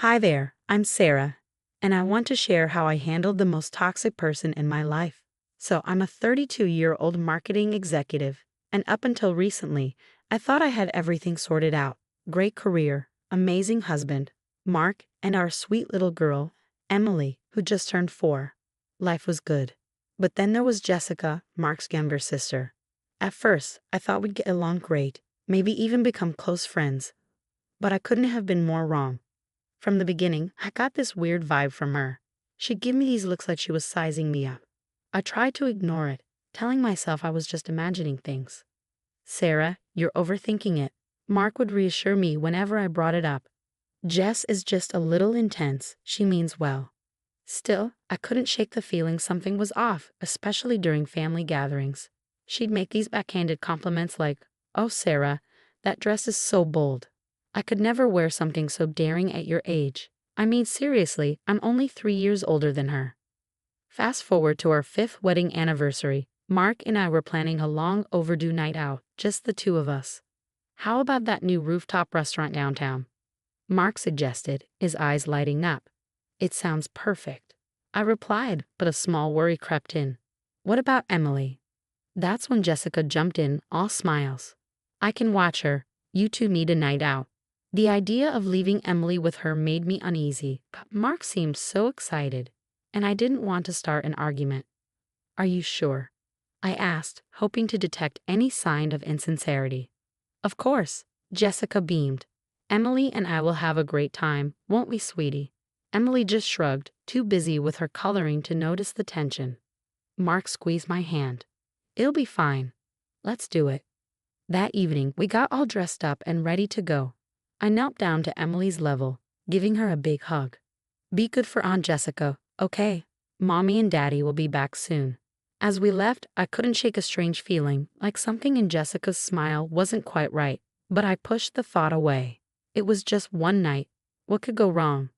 Hi there, I'm Sarah, and I want to share how I handled the most toxic person in my life. So, I'm a 32-year-old marketing executive, and up until recently, I thought I had everything sorted out. Great career, amazing husband, Mark, and our sweet little girl, Emily, who just turned 4. Life was good. But then there was Jessica, Mark's younger sister. At first, I thought we'd get along great, maybe even become close friends. But I couldn't have been more wrong. From the beginning, I got this weird vibe from her. She'd give me these looks like she was sizing me up. I tried to ignore it, telling myself I was just imagining things. Sarah, you're overthinking it. Mark would reassure me whenever I brought it up. Jess is just a little intense, she means well. Still, I couldn't shake the feeling something was off, especially during family gatherings. She'd make these backhanded compliments like, "Oh, Sarah, that dress is so bold. I could never wear something so daring at your age." I mean, seriously, I'm only 3 years older than her. Fast forward to our 5th wedding anniversary. Mark and I were planning a long overdue night out, just the two of us. How about that new rooftop restaurant downtown? Mark suggested, his eyes lighting up. It sounds perfect. I replied, but a small worry crept in. What about Emily? That's when Jessica jumped in, all smiles. I can watch her. You two need a night out. The idea of leaving Emily with her made me uneasy, but Mark seemed so excited, and I didn't want to start an argument. Are you sure? I asked, hoping to detect any sign of insincerity. Of course, Jessica beamed. Emily and I will have a great time, won't we, sweetie? Emily just shrugged, too busy with her coloring to notice the tension. Mark squeezed my hand. It'll be fine. Let's do it. That evening, we got all dressed up and ready to go. I knelt down to Emily's level, giving her a big hug. Be good for Aunt Jessica, okay? Mommy and Daddy will be back soon. As we left, I couldn't shake a strange feeling, like something in Jessica's smile wasn't quite right, but I pushed the thought away. It was just one night. What could go wrong?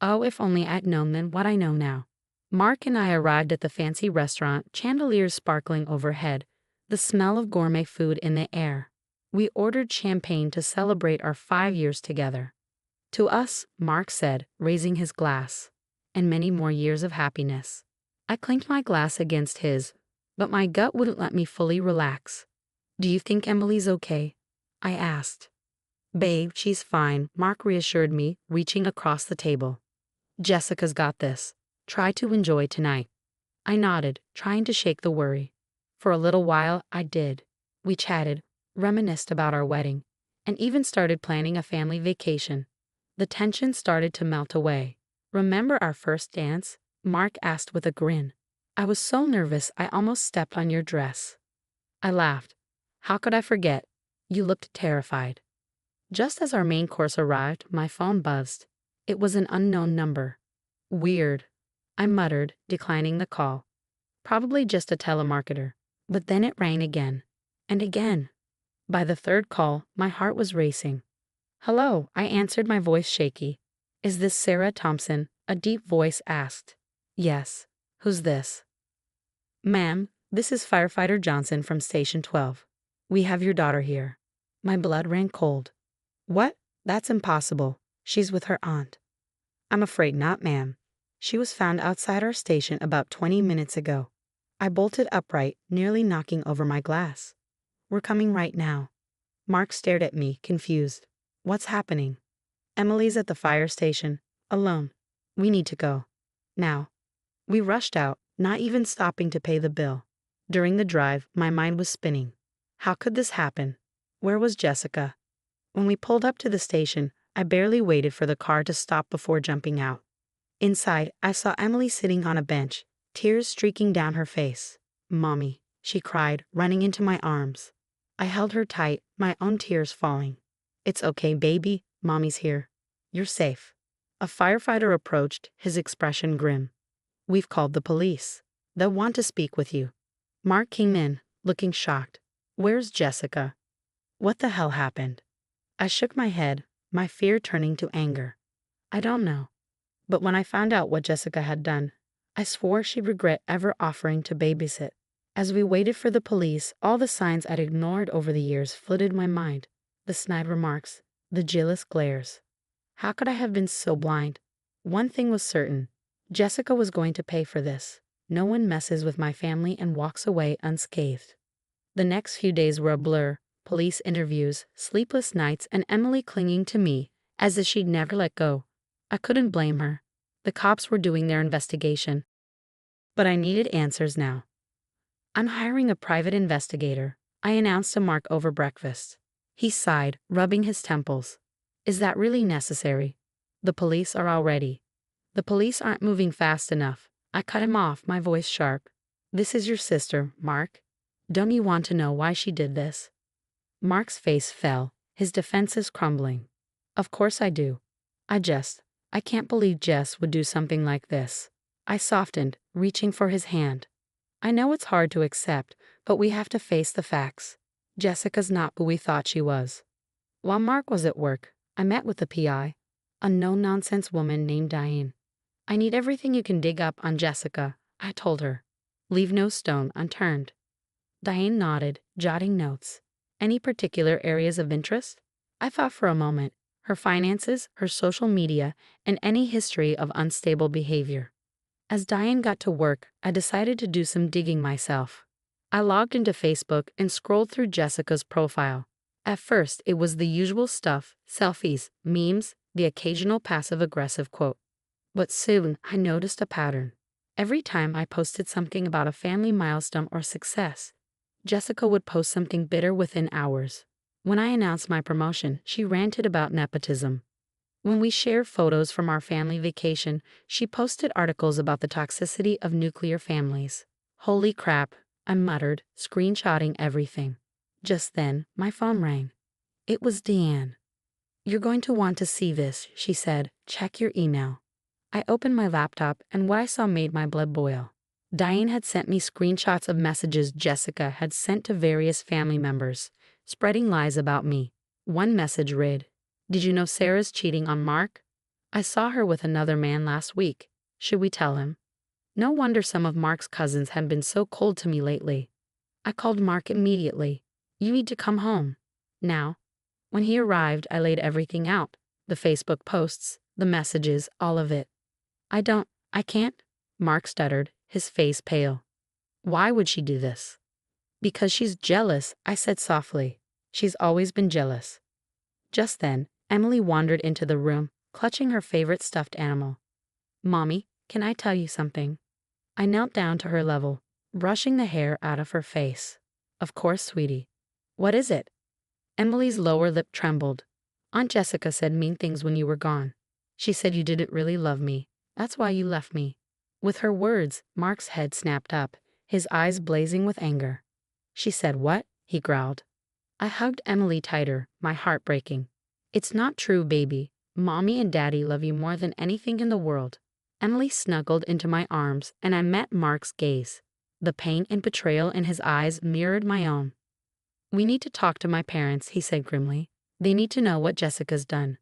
Oh, if only I'd known then what I know now. Mark and I arrived at the fancy restaurant, chandeliers sparkling overhead, the smell of gourmet food in the air. We ordered champagne to celebrate our 5 years together. To us, Mark said, raising his glass, and many more years of happiness. I clinked my glass against his, but my gut wouldn't let me fully relax. Do you think Emily's okay? I asked. Babe, she's fine, Mark reassured me, reaching across the table. Jessica's got this. Try to enjoy tonight. I nodded, trying to shake the worry. For a little while, I did. We chatted, reminisced about our wedding, and even started planning a family vacation. The tension started to melt away. Remember our first dance? Mark asked with a grin. I was so nervous I almost stepped on your dress. I laughed. How could I forget? You looked terrified. Just as our main course arrived, my phone buzzed. It was an unknown number. Weird, I muttered, declining the call. Probably just a telemarketer. But then it rang again. And again. By the third call, my heart was racing. Hello, I answered, my voice shaky. Is this Sarah Thompson? A deep voice asked. Yes. Who's this? Ma'am, this is Firefighter Johnson from Station 12. We have your daughter here. My blood ran cold. What? That's impossible. She's with her aunt. I'm afraid not, ma'am. She was found outside our station about 20 minutes ago. I bolted upright, nearly knocking over my glass. We're coming right now. Mark stared at me, confused. What's happening? Emily's at the fire station, alone. We need to go. Now. We rushed out, not even stopping to pay the bill. During the drive, my mind was spinning. How could this happen? Where was Jessica? When we pulled up to the station, I barely waited for the car to stop before jumping out. Inside, I saw Emily sitting on a bench, tears streaking down her face. Mommy, she cried, running into my arms. I held her tight, my own tears falling. It's okay, baby, Mommy's here. You're safe. A firefighter approached, his expression grim. We've called the police. They'll want to speak with you. Mark came in, looking shocked. Where's Jessica? What the hell happened? I shook my head, my fear turning to anger. I don't know. But when I found out what Jessica had done, I swore she'd regret ever offering to babysit. As we waited for the police, all the signs I'd ignored over the years flooded my mind. The snide remarks, the jealous glares. How could I have been so blind? One thing was certain. Jessica was going to pay for this. No one messes with my family and walks away unscathed. The next few days were a blur. Police interviews, sleepless nights, and Emily clinging to me, as if she'd never let go. I couldn't blame her. The cops were doing their investigation. But I needed answers now. I'm hiring a private investigator, I announced to Mark over breakfast. He sighed, rubbing his temples. Is that really necessary? The police are already. The police aren't moving fast enough. I cut him off, my voice sharp. This is your sister, Mark. Don't you want to know why she did this? Mark's face fell, his defenses crumbling. Of course I do. I can't believe Jess would do something like this. I softened, reaching for his hand. I know it's hard to accept, but we have to face the facts. Jessica's not who we thought she was. While Mark was at work, I met with the PI, a no-nonsense woman named Diane. I need everything you can dig up on Jessica, I told her. Leave no stone unturned. Diane nodded, jotting notes. Any particular areas of interest? I thought for a moment. Her finances, her social media, and any history of unstable behavior. As Diane got to work, I decided to do some digging myself. I logged into Facebook and scrolled through Jessica's profile. At first, it was the usual stuff, selfies, memes, the occasional passive-aggressive quote. But soon, I noticed a pattern. Every time I posted something about a family milestone or success, Jessica would post something bitter within hours. When I announced my promotion, she ranted about nepotism. When we shared photos from our family vacation, she posted articles about the toxicity of nuclear families. Holy crap, I muttered, screenshotting everything. Just then, my phone rang. It was Deanne. You're going to want to see this, she said. Check your email. I opened my laptop and what I saw made my blood boil. Diane had sent me screenshots of messages Jessica had sent to various family members, spreading lies about me. One message read, "Did you know Sarah's cheating on Mark? I saw her with another man last week. Should we tell him?" No wonder some of Mark's cousins had been so cold to me lately. I called Mark immediately. You need to come home. Now. When he arrived, I laid everything out. The Facebook posts, the messages, all of it. I can't, Mark stuttered, his face pale. Why would she do this? Because she's jealous, I said softly. She's always been jealous. Just then, Emily wandered into the room, clutching her favorite stuffed animal. Mommy, can I tell you something? I knelt down to her level, brushing the hair out of her face. Of course, sweetie. What is it? Emily's lower lip trembled. Aunt Jessica said mean things when you were gone. She said you didn't really love me. That's why you left me. With her words, Mark's head snapped up, his eyes blazing with anger. She said what? He growled. I hugged Emily tighter, my heart breaking. It's not true, baby. Mommy and Daddy love you more than anything in the world. Emily snuggled into my arms, and I met Mark's gaze. The pain and betrayal in his eyes mirrored my own. We need to talk to my parents, he said grimly. They need to know what Jessica's done.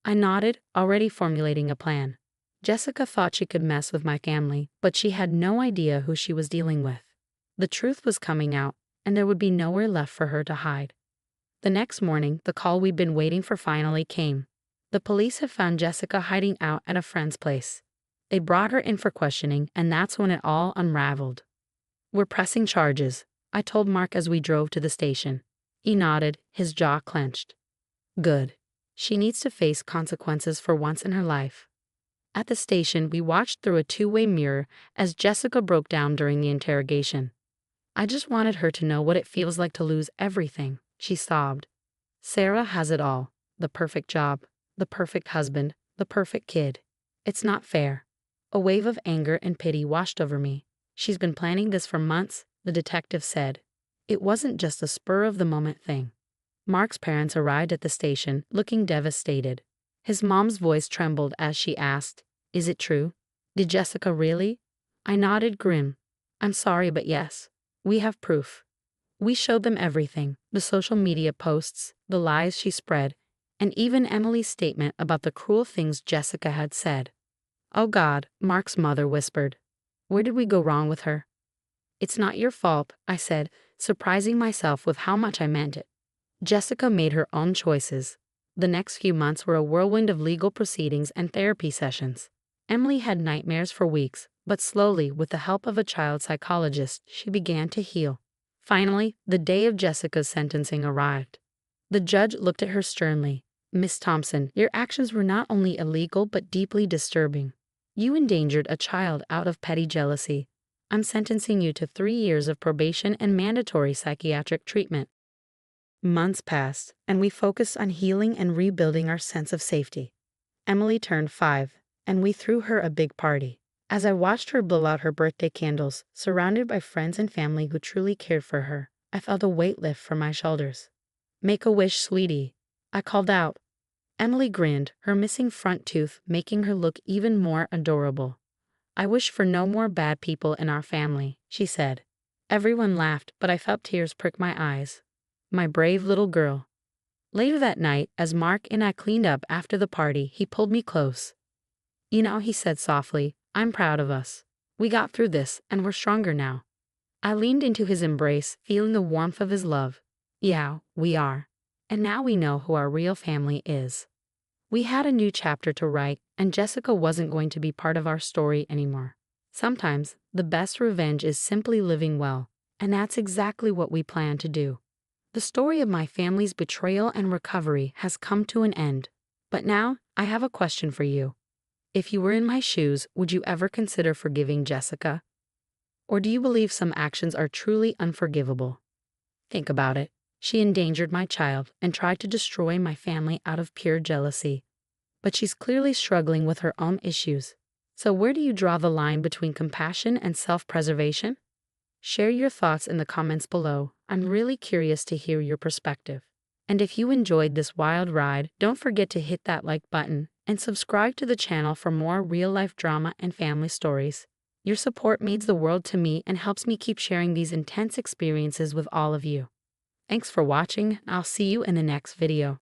I nodded, already formulating a plan. Jessica thought she could mess with my family, but she had no idea who she was dealing with. The truth was coming out, and there would be nowhere left for her to hide. The next morning, the call we'd been waiting for finally came. The police had found Jessica hiding out at a friend's place. They brought her in for questioning, and that's when it all unraveled. We're pressing charges, I told Mark as we drove to the station. He nodded, his jaw clenched. Good. She needs to face consequences for once in her life. At the station, we watched through a two-way mirror as Jessica broke down during the interrogation. I just wanted her to know what it feels like to lose everything, she sobbed. Sarah has it all. The perfect job, the perfect husband, the perfect kid. It's not fair. A wave of anger and pity washed over me. She's been planning this for months, the detective said. It wasn't just a spur-of-the-moment thing. Mark's parents arrived at the station, looking devastated. His mom's voice trembled as she asked, Is it true? Did Jessica really? I nodded grim. I'm sorry, but yes. We have proof. We showed them everything, the social media posts, the lies she spread, and even Emily's statement about the cruel things Jessica had said. Oh God, Mark's mother whispered. Where did we go wrong with her? It's not your fault, I said, surprising myself with how much I meant it. Jessica made her own choices. The next few months were a whirlwind of legal proceedings and therapy sessions. Emily had nightmares for weeks, but slowly, with the help of a child psychologist, she began to heal. Finally, the day of Jessica's sentencing arrived. The judge looked at her sternly. "Miss Thompson, your actions were not only illegal but deeply disturbing. You endangered a child out of petty jealousy. I'm sentencing you to 3 years of probation and mandatory psychiatric treatment." Months passed, and we focused on healing and rebuilding our sense of safety. Emily turned 5, and we threw her a big party. As I watched her blow out her birthday candles, surrounded by friends and family who truly cared for her, I felt a weight lift from my shoulders. "Make a wish, sweetie," I called out. Emily grinned, her missing front tooth making her look even more adorable. "I wish for no more bad people in our family," she said. Everyone laughed, but I felt tears prick my eyes. My brave little girl. Later that night, as Mark and I cleaned up after the party, he pulled me close. "You know," he said softly, "I'm proud of us. We got through this, and we're stronger now." I leaned into his embrace, feeling the warmth of his love. "Yeah, we are. And now we know who our real family is." We had a new chapter to write, and Jessica wasn't going to be part of our story anymore. Sometimes, the best revenge is simply living well, and that's exactly what we plan to do. The story of my family's betrayal and recovery has come to an end. But now, I have a question for you. If you were in my shoes, would you ever consider forgiving Jessica? Or do you believe some actions are truly unforgivable? Think about it. She endangered my child and tried to destroy my family out of pure jealousy. But she's clearly struggling with her own issues. So where do you draw the line between compassion and self-preservation? Share your thoughts in the comments below. I'm really curious to hear your perspective. And if you enjoyed this wild ride, don't forget to hit that like button and subscribe to the channel for more real-life drama and family stories. Your support means the world to me and helps me keep sharing these intense experiences with all of you. Thanks for watching, and I'll see you in the next video.